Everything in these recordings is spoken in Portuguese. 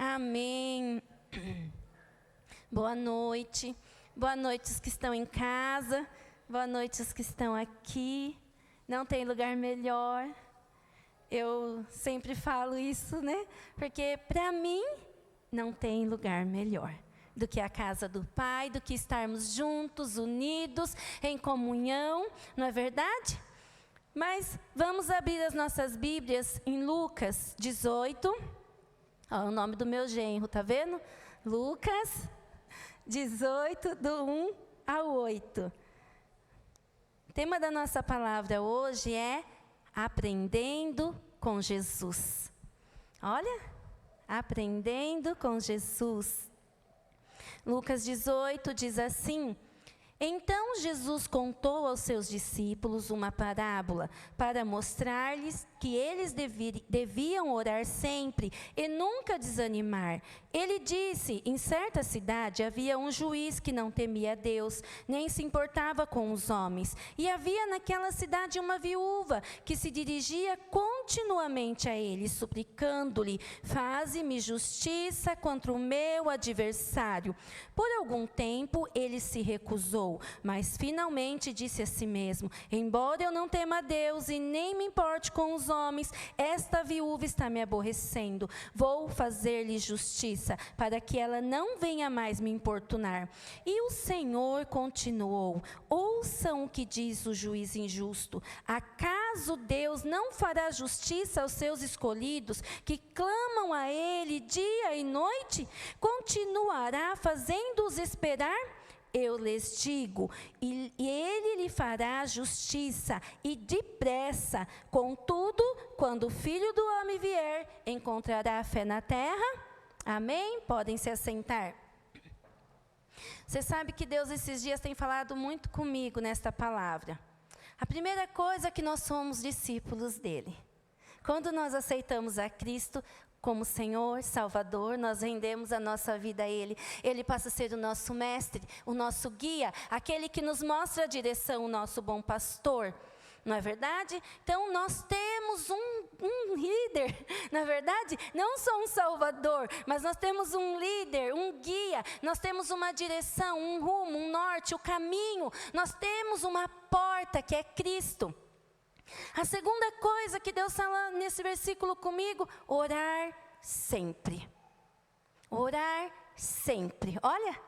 Amém. Boa noite. Boa noite os que estão em casa. Boa noite os que estão aqui. Não tem lugar melhor. Eu sempre falo isso, né? Porque para mim não tem lugar melhor do que a casa do Pai, do que estarmos juntos, unidos, em comunhão, não é verdade? Mas vamos abrir as nossas Bíblias em Lucas 18. Ó, o nome do meu genro, tá vendo? Lucas 18, do 1 ao 8. O tema da nossa palavra hoje é Aprendendo com Jesus. Olha, aprendendo com Jesus. Lucas 18 diz assim: Então Jesus contou aos seus discípulos uma parábola para mostrar-lhes que eles deviam orar sempre e nunca desanimar. Ele disse: em certa cidade havia um juiz que não temia Deus, nem se importava com os homens. E havia naquela cidade uma viúva que se dirigia continuamente a ele, suplicando-lhe: faze-me justiça contra o meu adversário. Por algum tempo ele se recusou, mas finalmente disse a si mesmo: embora eu não tema a Deus e nem me importe com os homens, esta viúva está me aborrecendo. Vou fazer-lhe justiça, para que ela não venha mais me importunar. E o Senhor continuou: ouçam o que diz o juiz injusto. Acaso Deus não fará justiça aos seus escolhidos, que clamam a Ele dia e noite? Continuará fazendo-os esperar? Eu lhes digo, e ele lhe fará justiça, e depressa. Contudo, quando o Filho do Homem vier, encontrará fé na terra? Amém? Podem se assentar. Você sabe que Deus esses dias tem falado muito comigo nesta palavra. A primeira coisa é que nós somos discípulos dele. Quando nós aceitamos a Cristo como Senhor, Salvador, nós rendemos a nossa vida a Ele. Ele passa a ser o nosso mestre, o nosso guia, aquele que nos mostra a direção, o nosso bom pastor. Não é verdade? Então, nós temos um líder, na verdade, não só um Salvador, mas nós temos um líder, um guia, nós temos uma direção, um rumo, um norte, o caminho. Nós temos uma porta que é Cristo. A segunda coisa que Deus fala nesse versículo comigo: orar sempre. Orar sempre. Olha,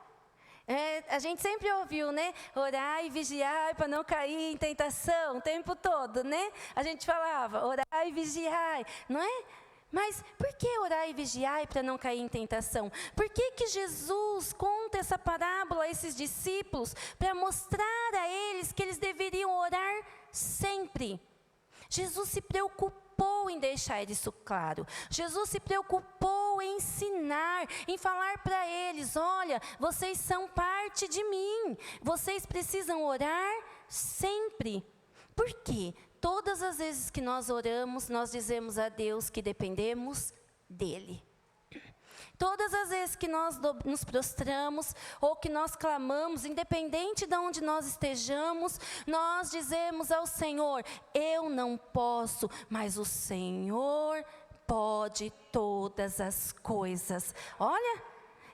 a gente sempre ouviu, né? Orar e vigiar para não cair em tentação o tempo todo, né? A gente falava, orar e vigiar, não é? Mas por que orar e vigiar para não cair em tentação? Por que Jesus conta essa parábola a esses discípulos? Para mostrar a eles que eles deveriam orar sempre. Jesus se preocupou em deixar isso claro. Jesus se preocupou em ensinar, em falar para eles: olha, vocês são parte de mim. Vocês precisam orar sempre. Por quê? Todas as vezes que nós oramos, nós dizemos a Deus que dependemos dele. Todas as vezes que nós nos prostramos ou que nós clamamos, independente de onde nós estejamos, nós dizemos ao Senhor: eu não posso, mas o Senhor pode todas as coisas. Olha,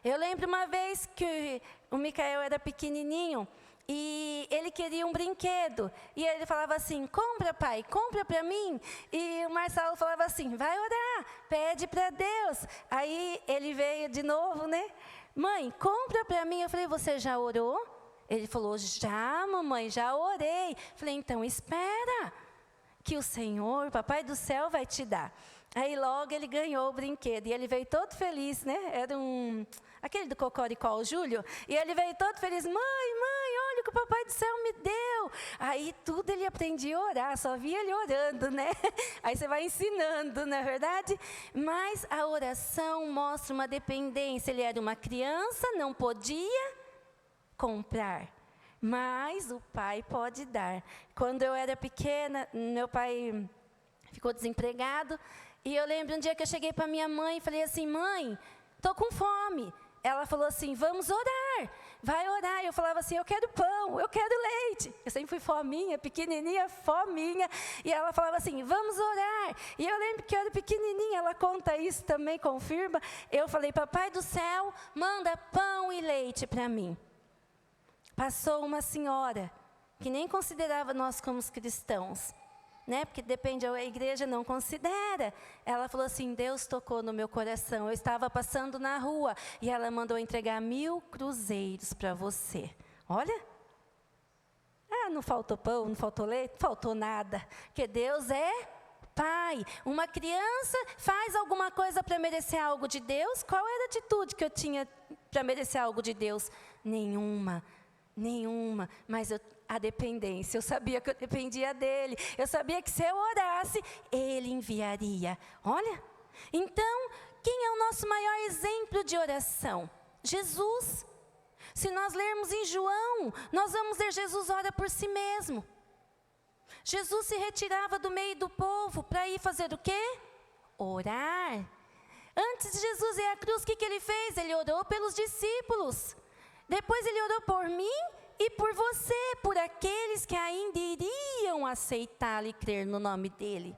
eu lembro uma vez que o Micael era pequenininho e ele queria um brinquedo. E ele falava assim: compra, pai, compra para mim. E o Marcelo falava assim: vai orar, pede para Deus. Aí ele veio de novo, né? Mãe, compra para mim. Eu falei: você já orou? Ele falou: já, mamãe, já orei. Falei: então espera, que o Senhor, Papai do céu, vai te dar. Aí logo ele ganhou o brinquedo. E ele veio todo feliz, né? Era aquele do Cocoricó, o Júlio. E ele veio todo feliz: mãe, olha o que o Papai do céu me deu. Aí tudo ele aprendia a orar, só via ele orando, né? Aí você vai ensinando, não é verdade? Mas a oração mostra uma dependência. Ele era uma criança, não podia comprar, mas o pai pode dar. Quando eu era pequena, meu pai ficou desempregado. E eu lembro um dia que eu cheguei para minha mãe e falei assim: mãe, estou com fome. Ela falou assim: vamos orar. vai orar. Eu falava assim, eu quero pão, eu quero leite. Eu sempre fui fominha, pequenininha, fominha. E ela falava assim, vamos orar. E eu lembro que eu era pequenininha, ela conta isso também, confirma. Eu falei, papai do céu, manda pão e leite para mim. Passou uma senhora, que nem considerava nós como cristãos, né? Porque depende, a igreja não considera. Ela falou assim, Deus tocou no meu coração. Eu estava passando na rua e ela mandou entregar 1000 cruzeiros para você. Olha, não faltou pão, não faltou leite, não faltou nada. Porque Deus é Pai. Uma criança faz alguma coisa para merecer algo de Deus? Qual era a atitude que eu tinha para merecer algo de Deus? Nenhuma, mas a dependência, eu sabia que eu dependia dele, eu sabia que se eu orasse, ele enviaria. Olha, então, quem é o nosso maior exemplo de oração? Jesus. Se nós lermos em João, nós vamos ver Jesus ora por si mesmo. Jesus se retirava do meio do povo para ir fazer o quê? Orar. Antes de Jesus ir à cruz, o que ele fez? Ele orou pelos discípulos. Depois ele orou por mim e por você, por aqueles que ainda iriam aceitá-lo e crer no nome dele.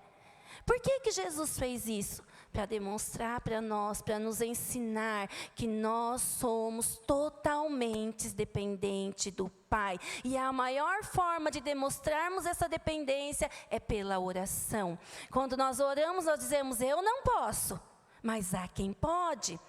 Por que Jesus fez isso? Para demonstrar para nós, para nos ensinar que nós somos totalmente dependentes do Pai. E a maior forma de demonstrarmos essa dependência é pela oração. Quando nós oramos, nós dizemos, eu não posso, mas há quem pode.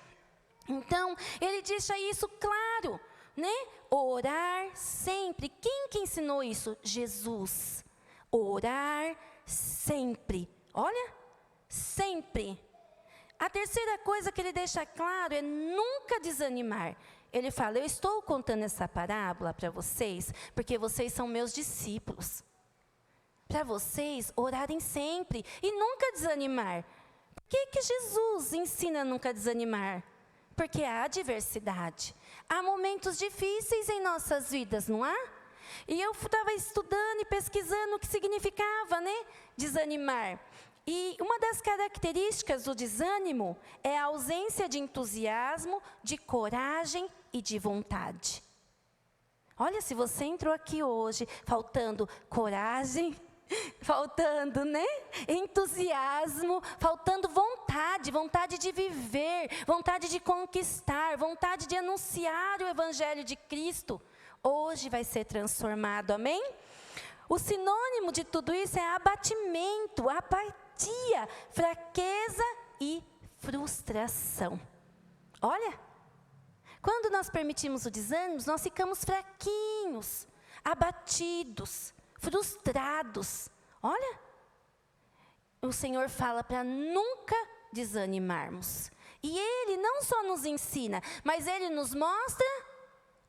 Então, ele deixa isso claro, né? Orar sempre. Quem que ensinou isso? Jesus. Orar sempre. Olha, sempre. A terceira coisa que ele deixa claro é nunca desanimar. Ele fala, eu estou contando essa parábola para vocês, porque vocês são meus discípulos. Para vocês orarem sempre e nunca desanimar. Por que Jesus ensina a nunca desanimar? Porque há adversidade. Há momentos difíceis em nossas vidas, não há? E eu estava estudando e pesquisando o que significava, né? Desanimar. E uma das características do desânimo é a ausência de entusiasmo, de coragem e de vontade. Olha, se você entrou aqui hoje faltando coragem, faltando, né? Entusiasmo, faltando vontade de viver, vontade de conquistar, vontade de anunciar o Evangelho de Cristo, hoje vai ser transformado, amém? O sinônimo de tudo isso é abatimento, apatia, fraqueza e frustração. Olha, quando nós permitimos o desânimo, nós ficamos fraquinhos, abatidos, frustrados. Olha, o Senhor fala para nunca desanimarmos. E Ele não só nos ensina, mas Ele nos mostra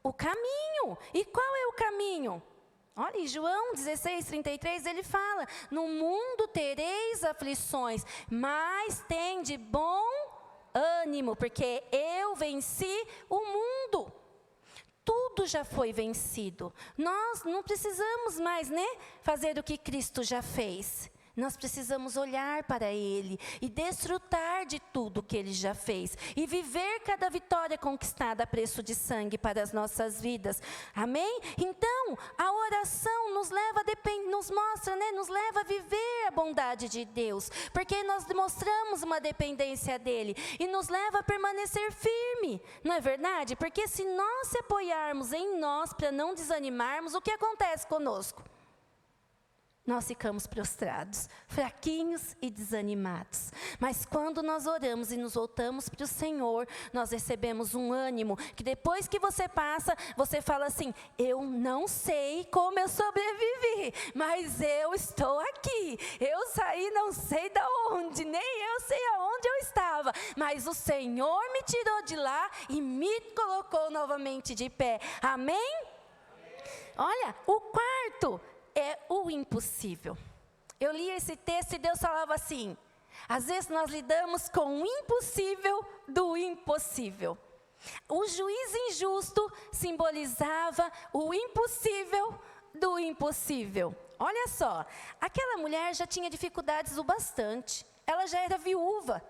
o caminho. E qual é o caminho? Olha, em João 16:33 ele fala, no mundo tereis aflições, mas tende bom ânimo, porque eu venci o mundo. Tudo já foi vencido. Nós não precisamos mais, né, fazer o que Cristo já fez. Nós precisamos olhar para Ele e desfrutar de tudo que Ele já fez. E viver cada vitória conquistada a preço de sangue para as nossas vidas. Amém? Então, a oração nos leva nos mostra, né, nos leva a viver a bondade de Deus. Porque nós demonstramos uma dependência dEle. E nos leva a permanecer firme. Não é verdade? Porque se nós se apoiarmos em nós para não desanimarmos, o que acontece conosco? Nós ficamos prostrados, fraquinhos e desanimados. Mas quando nós oramos e nos voltamos para o Senhor, nós recebemos um ânimo, que depois que você passa, você fala assim, eu não sei como eu sobrevivi, mas eu estou aqui. Eu saí não sei de onde, nem eu sei aonde eu estava, mas o Senhor me tirou de lá e me colocou novamente de pé. Amém? Olha, o quarto é o impossível. Eu li esse texto e Deus falava assim, às vezes nós lidamos com o impossível do impossível. O juiz injusto simbolizava o impossível do impossível. Olha só, aquela mulher já tinha dificuldades o bastante, ela já era viúva.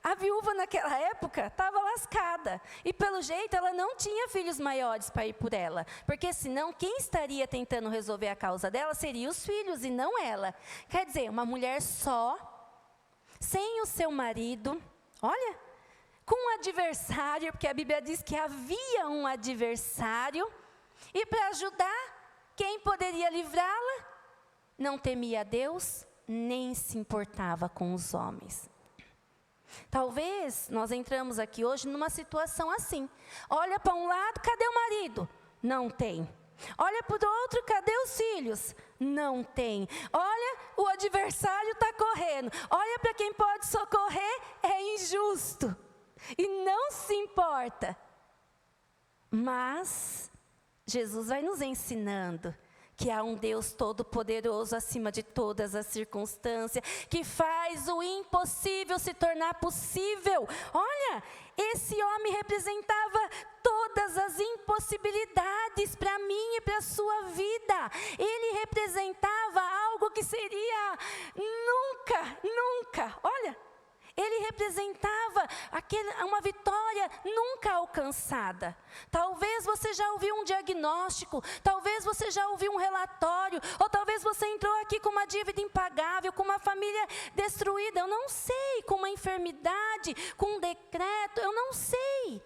A viúva naquela época estava lascada. E pelo jeito ela não tinha filhos maiores para ir por ela. Porque senão quem estaria tentando resolver a causa dela seria os filhos e não ela. Quer dizer, uma mulher só, sem o seu marido, olha, com um adversário, porque a Bíblia diz que havia um adversário. E para ajudar, quem poderia livrá-la? Não temia a Deus, nem se importava com os homens. Talvez nós entramos aqui hoje numa situação assim. Olha para um lado, cadê o marido? Não tem. Olha para o outro, cadê os filhos? Não tem. Olha, o adversário está correndo. Olha para quem pode socorrer, é injusto. E não se importa. Mas Jesus vai nos ensinando que há um Deus todo-poderoso acima de todas as circunstâncias, que faz o impossível se tornar possível. Olha, esse homem representava todas as impossibilidades para mim e para a sua vida. Ele representava algo que seria nunca, olha, ele representava uma vitória nunca alcançada. Talvez você já ouviu um diagnóstico, talvez você já ouviu um relatório, ou talvez você entrou aqui com uma dívida impagável, com uma família destruída, eu não sei, com uma enfermidade, com um decreto, eu não sei.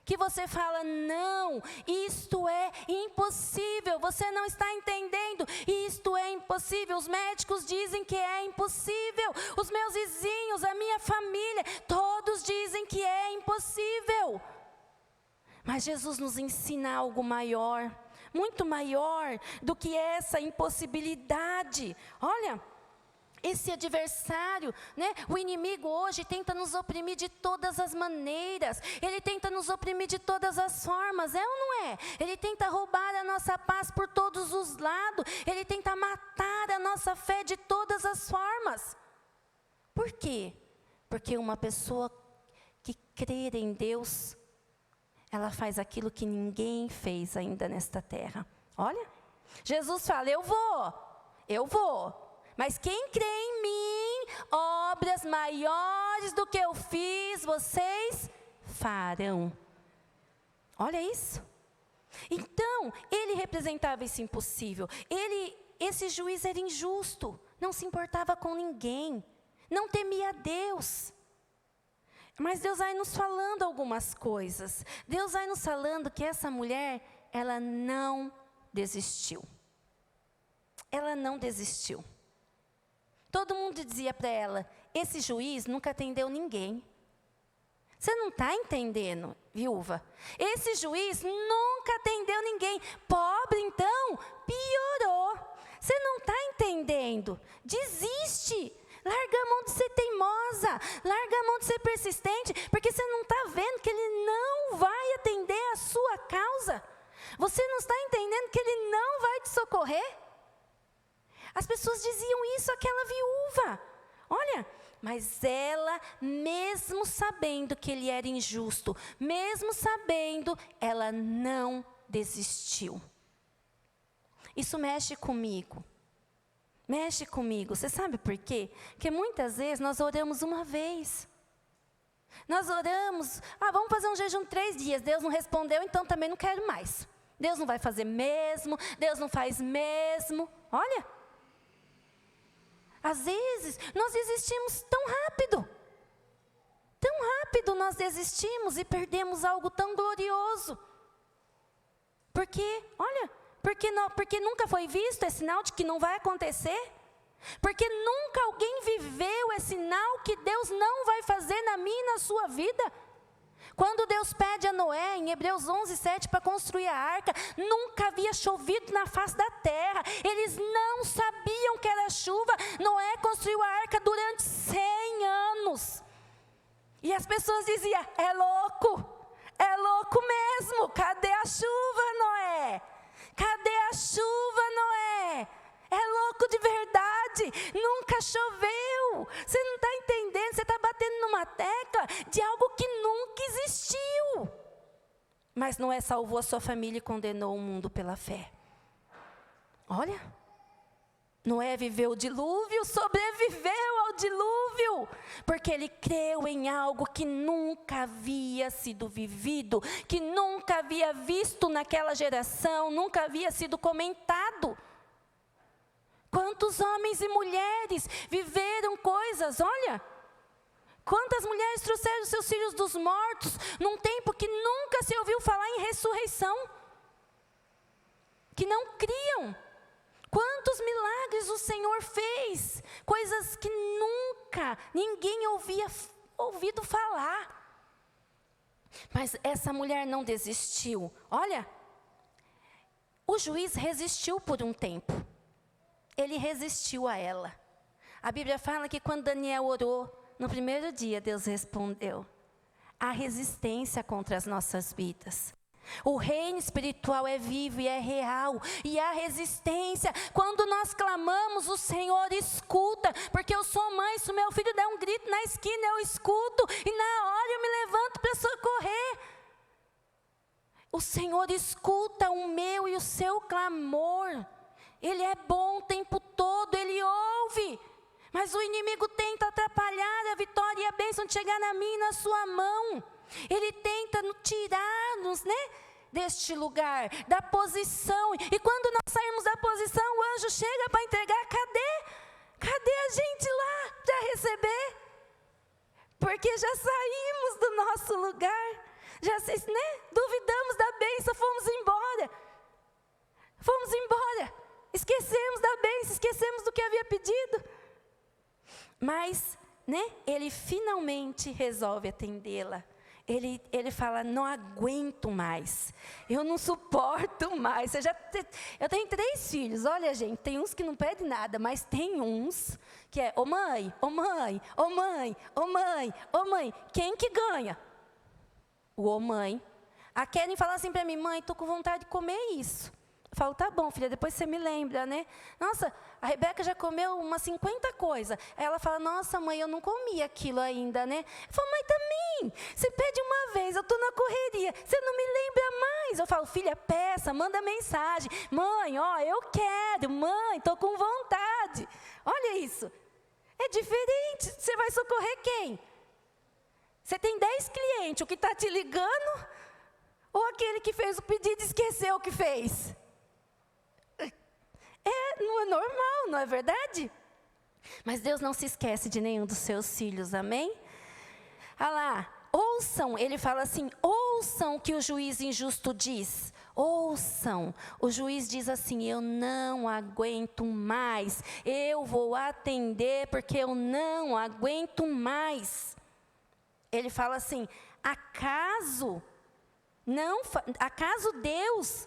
Que você fala, não, isto é impossível, você não está entendendo, isto é impossível, os médicos dizem que é impossível, os meus vizinhos, a minha família, todos dizem que é impossível. Mas Jesus nos ensina algo maior, muito maior do que essa impossibilidade. Olha, esse adversário, né? O inimigo hoje tenta nos oprimir de todas as maneiras. Ele tenta nos oprimir de todas as formas, é ou não é? Ele tenta roubar a nossa paz por todos os lados. Ele tenta matar a nossa fé de todas as formas. Por quê? Porque uma pessoa que crê em Deus, ela faz aquilo que ninguém fez ainda nesta terra. Olha, Jesus fala, eu vou. Mas quem crê em mim, obras maiores do que eu fiz, vocês farão. Olha isso. Então, ele representava esse impossível. Esse juiz era injusto, não se importava com ninguém, não temia Deus. Mas Deus vai nos falando algumas coisas. Deus vai nos falando que essa mulher, ela não desistiu. Ela não desistiu. Todo mundo dizia para ela, esse juiz nunca atendeu ninguém. Você não está entendendo, viúva? Esse juiz nunca atendeu ninguém. Pobre, então, piorou. Você não está entendendo. Desiste. Larga a mão de ser teimosa. Larga a mão de ser persistente. Porque você não está vendo que ele não vai atender a sua causa. Você não está entendendo que ele não vai te socorrer. As pessoas diziam isso àquela viúva. Olha, mas ela, mesmo sabendo que ele era injusto, mesmo sabendo, ela não desistiu. Isso mexe comigo. Mexe comigo. Você sabe por quê? Porque muitas vezes nós oramos uma vez. Nós oramos, vamos fazer um jejum 3 dias. Deus não respondeu, então também não quero mais. Deus não vai fazer mesmo, Deus não faz mesmo. Olha. Às vezes, nós desistimos tão rápido nós desistimos e perdemos algo tão glorioso. Porque, olha, porque nunca foi visto, é sinal de que não vai acontecer. Porque nunca alguém viveu, é sinal que Deus não vai fazer na minha e na sua vida. Quando Deus pede a Noé, em Hebreus 11:7, para construir a arca, nunca havia chovido na face da terra. Eles não sabiam que era chuva. Noé construiu a arca durante 100 anos. E as pessoas diziam, é louco mesmo. Cadê a chuva, Noé? Cadê a chuva, Noé? É louco de verdade, nunca choveu. Você não está entendendo, você está batendo numa tecla de algo que nunca existiu. Mas Noé salvou a sua família e condenou o mundo pela fé. Olha, Noé viveu o dilúvio, sobreviveu ao dilúvio, porque ele creu em algo que nunca havia sido vivido, que nunca havia visto naquela geração, nunca havia sido comentado. Quantos homens e mulheres viveram coisas, olha, quantas mulheres trouxeram seus filhos dos mortos, num tempo que nunca se ouviu falar em ressurreição, que não criam. Quantos milagres o Senhor fez, coisas que nunca ninguém havia ouvido falar. Mas essa mulher não desistiu. Olha, o juiz resistiu por um tempo. Ele resistiu a ela. A Bíblia fala que quando Daniel orou, no primeiro dia Deus respondeu. Há resistência contra as nossas vidas. O reino espiritual é vivo e é real, e há resistência. Quando nós clamamos, o Senhor escuta, porque eu sou mãe, se o meu filho der um grito na esquina, eu escuto, e na hora eu me levanto para socorrer. O Senhor escuta o meu e o seu clamor. Ele é bom o tempo todo, Ele ouve. Mas o inimigo tenta atrapalhar a vitória e a bênção de chegar na minha e na sua mão. Ele tenta tirar-nos, deste lugar, da posição. E quando nós sairmos da posição, o anjo chega para entregar. Cadê a gente lá para receber? Porque já saímos do nosso lugar. Já duvidamos da bênção, fomos embora. Esquecemos da bênção, esquecemos do que havia pedido. Mas, ele finalmente resolve atendê-la. Ele fala, não aguento mais, eu não suporto mais. Eu tenho 3 filhos, olha gente, tem uns que não pedem nada, mas tem uns que é, ô mãe, quem que ganha? O mãe. A querem falar assim para mim, mãe, estou com vontade de comer isso. Eu falo, tá bom, filha, depois você me lembra, Nossa, a Rebeca já comeu umas 50 coisas. Aí ela fala, nossa, mãe, eu não comi aquilo ainda, Eu falo, mãe, também. Você pede uma vez, eu estou na correria, você não me lembra mais. Eu falo, filha, peça, manda mensagem. Mãe, eu quero, mãe, estou com vontade. Olha isso. É diferente. Você vai socorrer quem? Você tem 10 clientes, o que está te ligando? Ou aquele que fez o pedido e esqueceu o que fez? Não é normal, não é verdade? Mas Deus não se esquece de nenhum dos seus filhos, amém? Olha lá, ouçam, ele fala assim, ouçam o que o juiz injusto diz. Ouçam, o juiz diz assim, eu não aguento mais, eu vou atender porque eu não aguento mais. Ele fala assim, acaso Deus,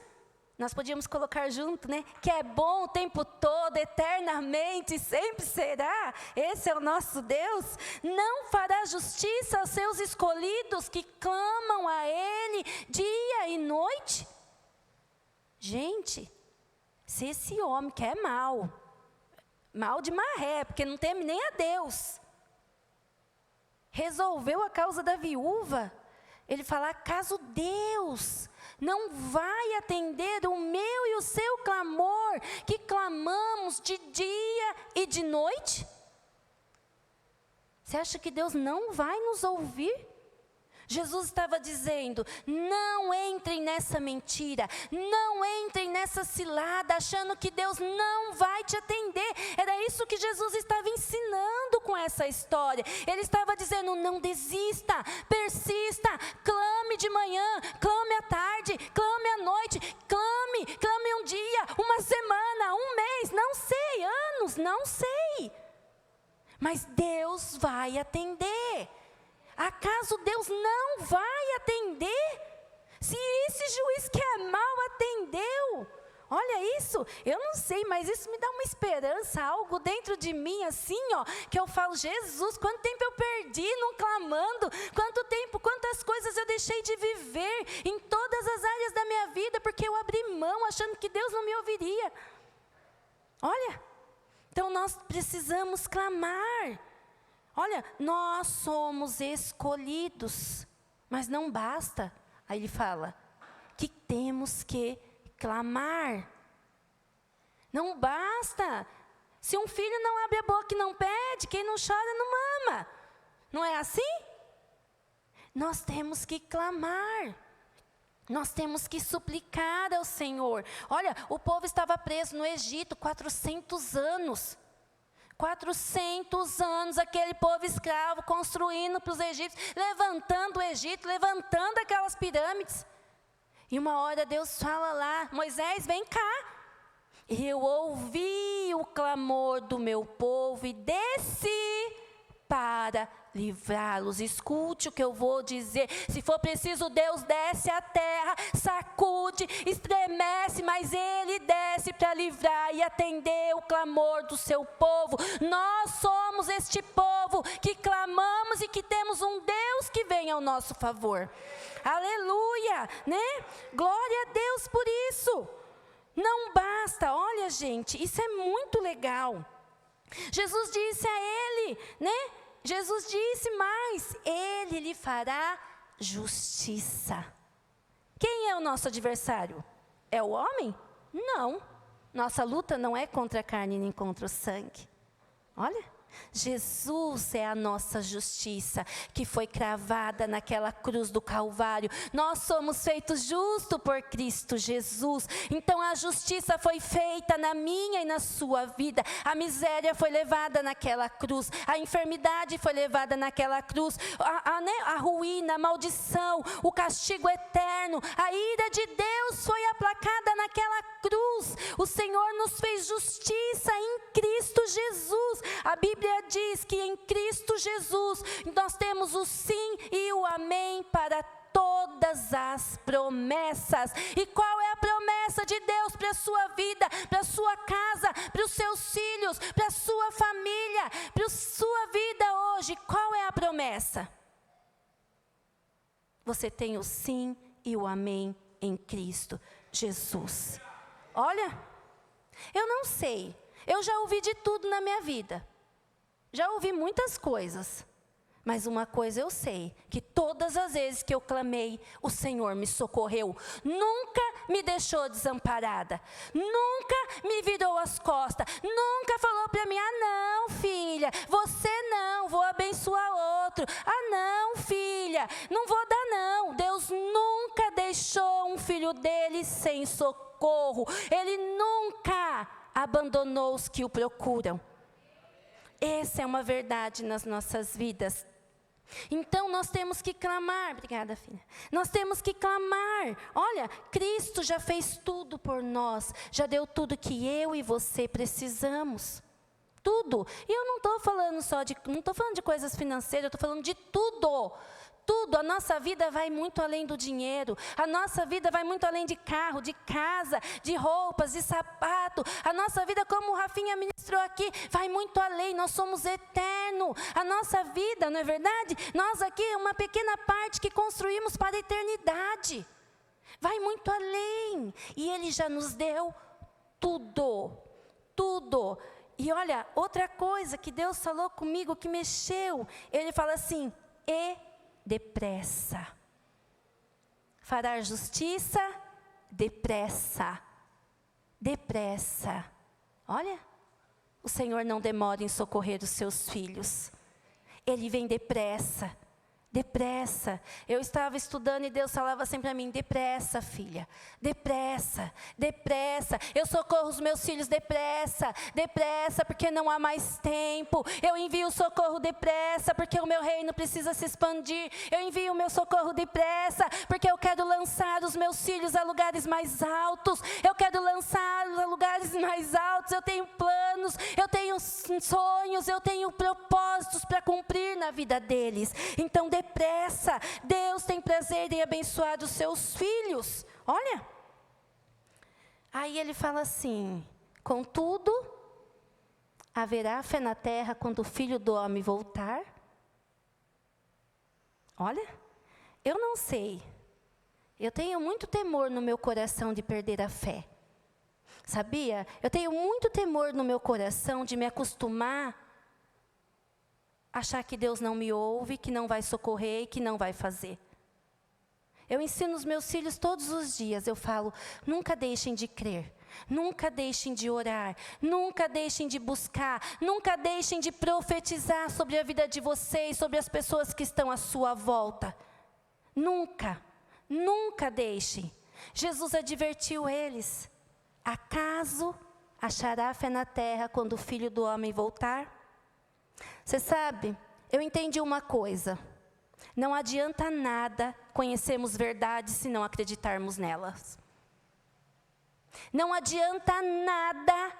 nós podíamos colocar junto, que é bom o tempo todo, eternamente, sempre será, esse é o nosso Deus, não fará justiça aos seus escolhidos que clamam a Ele dia e noite? Gente, se esse homem que é mal de maré, porque não teme nem a Deus, resolveu a causa da viúva, ele fala, acaso Deus não vai atender o meu e o seu clamor, que clamamos de dia e de noite? Você acha que Deus não vai nos ouvir? Jesus estava dizendo, não entrem nessa mentira, não entrem nessa cilada, achando que Deus não vai te atender. Era isso que Jesus estava ensinando com essa história. Ele estava dizendo, não desista, persista, clame de manhã, clame à tarde, clame à noite, clame um dia, uma semana, um mês, não sei, anos, não sei. Mas Deus vai atender. Acaso Deus não vai atender? Se esse juiz que é mau atendeu, olha isso, eu não sei, mas isso me dá uma esperança, algo dentro de mim assim, que eu falo, Jesus, quanto tempo eu perdi não clamando, quantas coisas eu deixei de viver em todas as áreas da minha vida, porque eu abri mão achando que Deus não me ouviria. Olha, então nós precisamos clamar. Olha, nós somos escolhidos, mas não basta. Aí ele fala que temos que clamar. Não basta Se um filho não abre a boca e não pede, quem não chora não mama. Não é assim? Nós temos que clamar. Nós temos que suplicar ao Senhor. Olha, o povo estava preso no Egito 400 anos. 400 anos, aquele povo escravo construindo para os egípcios, levantando o Egito, levantando aquelas pirâmides. E uma hora Deus fala lá, Moisés, vem cá. Eu ouvi o clamor do meu povo e desci para livrá-los. Escute o que eu vou dizer. Se for preciso, Deus desce à terra, sacude, estremece, mas Ele desce para livrar e atender o clamor do seu povo. Nós somos este povo que clamamos e que temos um Deus que vem ao nosso favor. Aleluia, né? Glória a Deus por isso. Não basta, olha gente, isso é muito legal. Jesus disse a ele, né? Jesus disse mais, Ele lhe fará justiça. Quem é o nosso adversário? É o homem? Não. Nossa luta não é contra a carne nem contra o sangue. Olha. Jesus é a nossa justiça, que foi cravada naquela cruz do Calvário. Nós somos feitos justos por Cristo Jesus. Então a justiça foi feita na minha e na sua vida. A miséria foi levada naquela cruz. A enfermidade foi levada naquela cruz. A ruína, a maldição, o castigo eterno, a ira de Deus foi aplacada naquela cruz. O Senhor nos fez justiça em Cristo Jesus. A Bíblia diz que em Cristo Jesus nós temos o sim e o amém para todas as promessas. E qual é a promessa de Deus para a sua vida, para a sua casa, para os seus filhos, para a sua família, para a sua vida hoje? Qual é a promessa? Você tem o sim e o amém em Cristo Jesus. Olha, eu não sei, eu já ouvi de tudo na minha vida. Já ouvi muitas coisas, mas uma coisa eu sei, que todas as vezes que eu clamei, o Senhor me socorreu. Nunca me deixou desamparada, nunca me virou as costas, nunca falou para mim, não filha, você não, vou abençoar outro. Não filha, não vou dar não. Deus nunca deixou um filho dele sem socorro. Ele nunca abandonou os que o procuram. Essa é uma verdade nas nossas vidas. Então nós temos que clamar. Obrigada, filha. Nós temos que clamar. Olha, Cristo já fez tudo por nós. Já deu tudo que eu e você precisamos. Tudo. E eu não estou falando não estou falando de coisas financeiras, eu estou falando de tudo. Tudo, a nossa vida vai muito além do dinheiro, a nossa vida vai muito além de carro, de casa, de roupas, de sapato. A nossa vida, como o Rafinha ministrou aqui, vai muito além, nós somos eternos. A nossa vida, não é verdade? Nós aqui, uma pequena parte que construímos para a eternidade. Vai muito além, e Ele já nos deu tudo, tudo. E olha, outra coisa que Deus falou comigo, que mexeu, Ele fala assim, depressa. Fará justiça depressa. Depressa. Olha, o Senhor não demora em socorrer os seus filhos. Ele vem depressa. Depressa. Eu estava estudando e Deus falava sempre a mim, depressa, filha, depressa, depressa. Eu socorro os meus filhos depressa, depressa, porque não há mais tempo. Eu envio o socorro depressa, porque o meu reino precisa se expandir. Eu envio o meu socorro depressa, porque eu quero lançar os meus filhos a lugares mais altos. Eu quero lançá-los a lugares mais altos. Eu tenho planos, eu tenho sonhos, eu tenho propósitos para cumprir na vida deles. Então, depressa, Deus tem prazer em abençoar os seus filhos. Olha, aí ele fala assim, contudo, haverá fé na terra quando o Filho do Homem voltar? Olha, eu não sei, eu tenho muito temor no meu coração de perder a fé. Sabia? Eu tenho muito temor no meu coração de me acostumar achar que Deus não me ouve, que não vai socorrer e que não vai fazer. Eu ensino os meus filhos todos os dias, eu falo, nunca deixem de crer. Nunca deixem de orar, nunca deixem de buscar, nunca deixem de profetizar sobre a vida de vocês, sobre as pessoas que estão à sua volta. Nunca, nunca deixem. Jesus advertiu eles: acaso achará fé na terra quando o Filho do Homem voltar? Você sabe, eu entendi uma coisa: não adianta nada conhecermos verdades se não acreditarmos nelas. Não adianta nada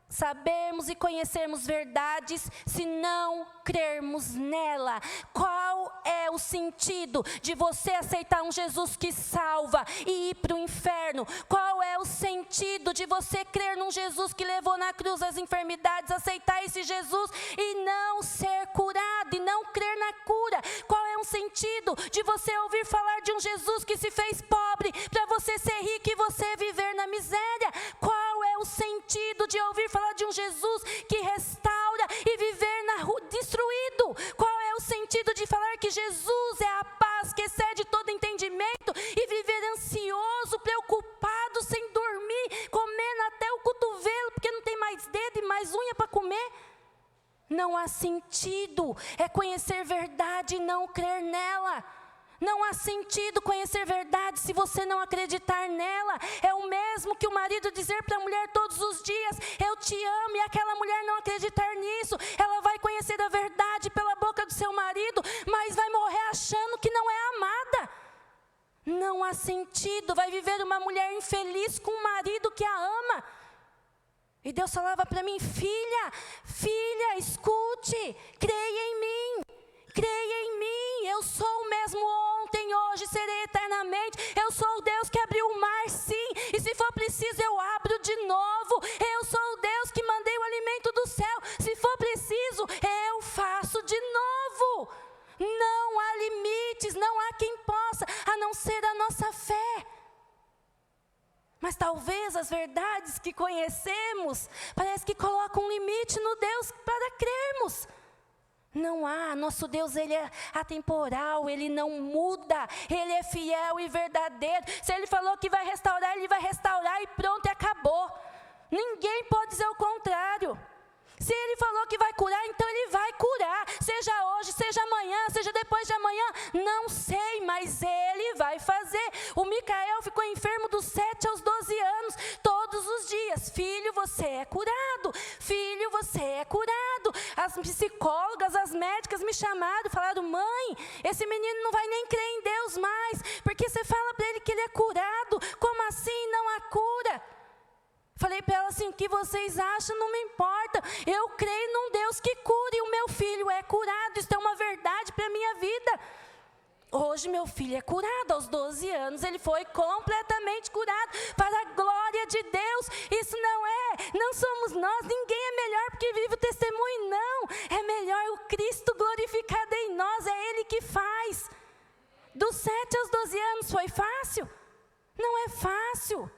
sabermos e conhecermos verdades se não crermos nela. Qual é o sentido de você aceitar um Jesus que salva e ir para o inferno? Qual é o sentido de você crer num Jesus que levou na cruz as enfermidades, aceitar esse Jesus e não ser curado, e não crer na cura? Qual é o sentido de você ouvir falar de um Jesus que se fez pobre para você ser rico e você viver na miséria? Qual é o sentido de ouvir falar de um Jesus que restaura e viver na rua destruído? Qual é o sentido de falar que Jesus é a paz que excede todo entendimento e viver ansioso, preocupado, sem dormir, comendo até o cotovelo porque não tem mais dedo e mais unha para comer? Não há sentido. É conhecer verdade e não crer nela. Não há sentido conhecer verdade se você não acreditar nela. É o mesmo que o marido dizer para a mulher todos os dias: eu te amo, e aquela mulher não acreditar nisso. Ela vai conhecer a verdade pela boca do seu marido, mas vai morrer achando que não é amada. Não há sentido. Vai viver uma mulher infeliz com um marido que a ama. E Deus falava para mim: filha, escute, creia em mim. Creia em mim, eu sou o mesmo ontem, hoje, serei eternamente. Eu sou o Deus que abriu o mar, sim, e se for preciso eu abro de novo. Eu sou o Deus que mandei o alimento do céu, se for preciso eu faço de novo. Não há limites, não há quem possa, a não ser a nossa fé. Mas talvez as verdades que conhecemos, parece que colocam um limite no Deus para crermos. Não há, nosso Deus, Ele é atemporal, Ele não muda, Ele é fiel e verdadeiro. Se Ele falou que vai restaurar, Ele vai restaurar e pronto, e acabou. Ninguém pode dizer o contrário. Se Ele falou que vai curar, então Ele vai curar. Seja hoje, seja amanhã, seja depois de amanhã, não sei, mas Ele vai fazer. O Micael ficou enfermo dos 7 aos 12 anos, todos os dias: filho, você é curado, filho, você é curado. As psicólogas, as médicas me chamaram e falaram: mãe, esse menino não vai nem crer em Deus mais, porque você fala para ele que ele é curado. Como assim não há cura? Falei para ela assim: o que vocês acham não me importa, eu creio num Deus que cura, e o meu filho é curado. Isso é uma verdade para a minha vida. Hoje meu filho é curado, aos 12 anos ele foi completamente curado, para a glória de Deus. Isso não somos nós, ninguém é melhor porque vive o testemunho, não. É melhor o Cristo glorificado em nós, é Ele que faz. Dos 7 aos 12 anos foi fácil? Não é fácil.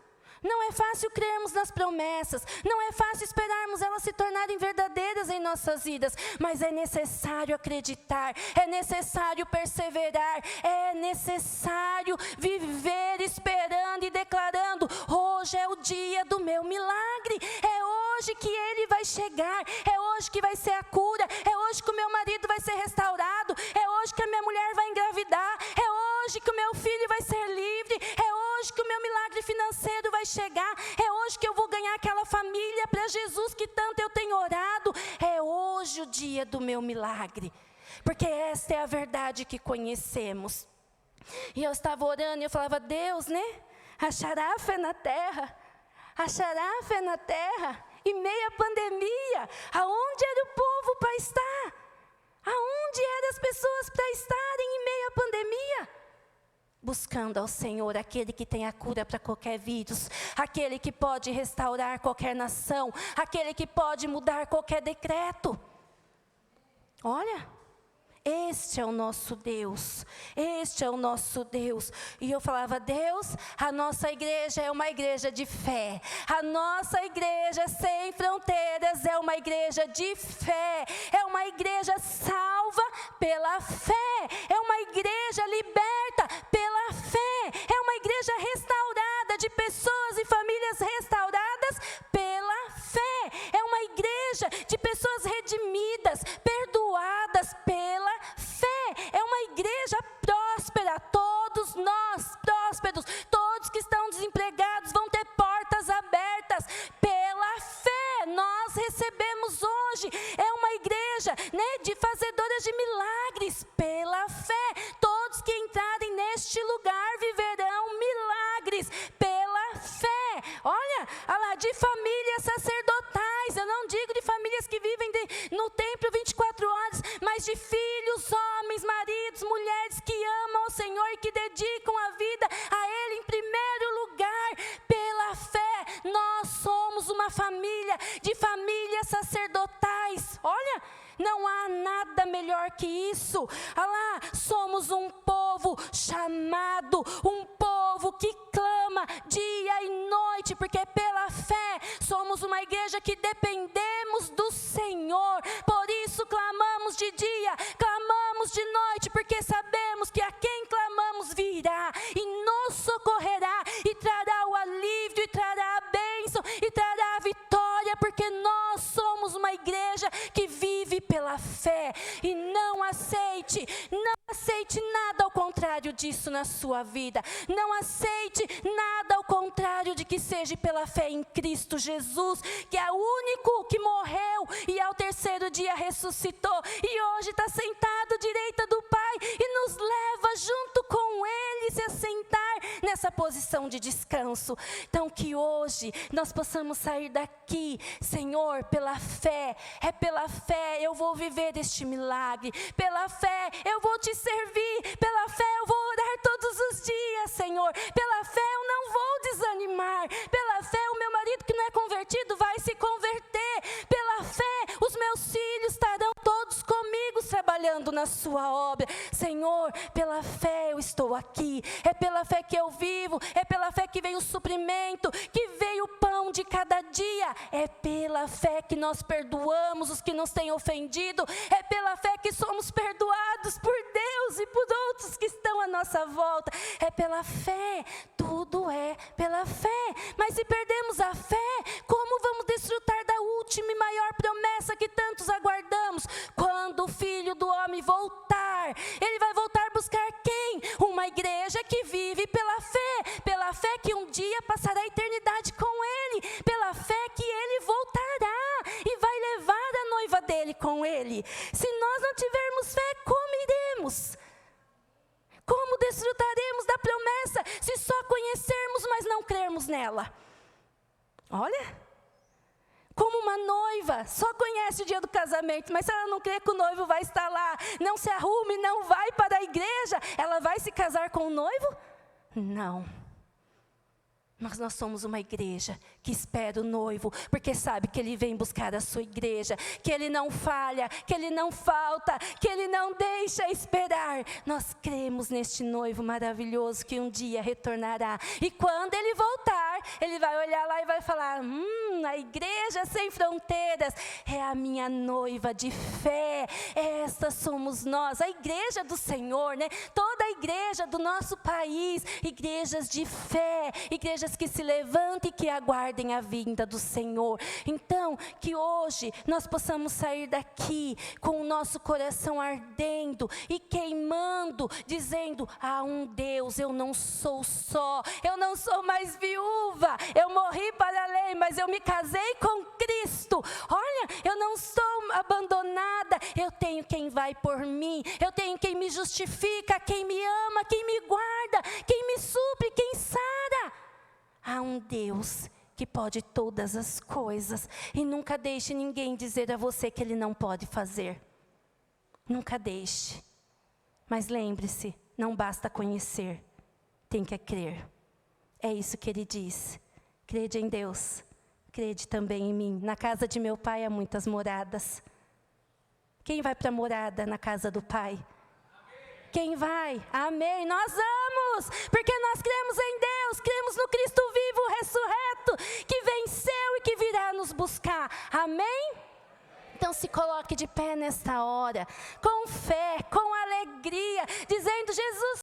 Não é fácil crermos nas promessas, não é fácil esperarmos elas se tornarem verdadeiras em nossas vidas, mas é necessário acreditar, é necessário perseverar, é necessário viver esperando e declarando: hoje é o dia do meu milagre, é hoje que ele vai chegar, é hoje que vai ser a cura, é hoje que o meu marido vai ser restaurado, é hoje que a minha mulher vai engravidar, é hoje que o meu filho vai ser livre, é hoje que o meu milagre financeiro vai chegar, é hoje que eu vou ganhar aquela família para Jesus que tanto eu tenho orado, é hoje o dia do meu milagre, porque esta é a verdade que conhecemos. E eu estava orando e eu falava: Deus, né, achará fé na terra, achará fé na terra, em meio à pandemia, aonde era o povo para estar? Aonde eram as pessoas para estarem em meio à pandemia? Buscando ao Senhor, aquele que tem a cura para qualquer vírus, aquele que pode restaurar qualquer nação, aquele que pode mudar qualquer decreto. Olha, este é o nosso Deus, este é o nosso Deus. E eu falava: Deus, a nossa igreja é uma igreja de fé, a nossa igreja sem fronteiras é uma igreja de fé, é uma igreja salva pela fé, é uma igreja liberta pela fé, é uma igreja restaurada, de pessoas e famílias restauradas hóspedos, todos que estão desempregados vão ter portas abertas. Pela fé, nós recebemos hoje, é uma igreja, né, de fazedoras de milagres. Pela fé, todos que entrarem neste lugar viverão milagres. Pela fé, olha lá, de famílias sacerdotais, eu não digo de famílias que vivem no templo 24 horas, mas de filhos, homens, maridos, mulheres que amam ao Senhor e que dedicam a vida a Ele em primeiro lugar. Pela fé, nós somos uma família de famílias sacerdotais. Olha, não há nada melhor que isso. Olha lá, somos um povo chamado, um povo que clama dia e noite, porque pela fé somos uma igreja que dependemos do Senhor. Por isso clamamos de dia, clamamos de noite, porque sabemos que a quem clamamos virá e nos socorrerá e trará o alívio, e trará a bênção, e trará a vitória, porque nós somos uma igreja que vive pela fé. E não aceite nada ao contrário disso na sua vida. Não aceite nada ao contrário de que seja pela fé em Cristo Jesus, que é o único que morreu e ao terceiro dia ressuscitou, e hoje está sentado à direita do Pai e nos leva junto com Ele se assentar nessa posição de descanso. Então que hoje nós possamos sair daqui, Senhor, pela fé. É pela fé eu vou viver este milagre, pela fé eu vou te servir, pela fé eu vou orar todos os dias, Senhor, pela fé eu não vou desanimar, pela fé o meu marido que não é convertido vai se converter, pela fé os meus filhos estarão todos comigo trabalhando na sua obra. Senhor, pela fé eu estou aqui, é pela fé que eu vivo, é pela fé que veio o suprimento, que veio o pão de cada dia, é pela fé que nós perdoamos os que nos têm ofendido, é pela fé que somos perdoados por Deus e por outros que estão à nossa volta, é pela fé, tudo é pela fé. Mas se perdemos a fé, como vamos desfrutar da última e maior promessa que tantos aguardamos? Quando o Filho do Homem voltar, Ele vai voltar buscar quem? Uma igreja que vive pela fé que um dia passará a eternidade com Ele, pela fé que Ele voltará e vai levar a noiva dele com Ele. Se nós não tivermos fé, como iremos? Como desfrutaremos da promessa se só conhecermos, mas não crermos nela? Olha, como uma noiva só conhece o dia do casamento, mas se ela não crê que o noivo vai estar lá, não se arrume, não vai para a igreja, ela vai se casar com o noivo? Não. Mas nós somos uma igreja que espera o noivo, porque sabe que Ele vem buscar a sua igreja, que Ele não falha, que Ele não falta, que Ele não deixa esperar. Nós cremos neste noivo maravilhoso que um dia retornará. E quando Ele voltar, Ele vai olhar lá e vai falar: a igreja sem fronteiras é a minha noiva de fé. Esta somos nós, a igreja do Senhor, né? Toda a igreja do nosso país, igrejas de fé, igrejas que se levantem e que aguardem a vinda do Senhor. Então, que hoje nós possamos sair daqui com o nosso coração ardendo e queimando, dizendo: há um Deus, eu não sou só, eu não sou mais viúva, eu morri para a lei, mas eu me casei com Cristo. Olha, eu não sou abandonada, eu tenho quem vai por mim, eu tenho quem me justifica, quem me ama, quem me guarda, quem me supre, quem sara. Há um Deus que pode todas as coisas, e nunca deixe ninguém dizer a você que Ele não pode fazer. Nunca deixe. Mas lembre-se, não basta conhecer, tem que crer. É isso que Ele diz: crede em Deus, crede também em mim. Na casa de meu Pai há muitas moradas. Quem vai para a morada na casa do Pai? Quem vai? Amém. Nós vamos, porque nós cremos em Deus, cremos no Cristo vivo, ressurreto, que venceu e que virá nos buscar. Amém? Então se coloque de pé nesta hora, com fé, com alegria, dizendo: Jesus,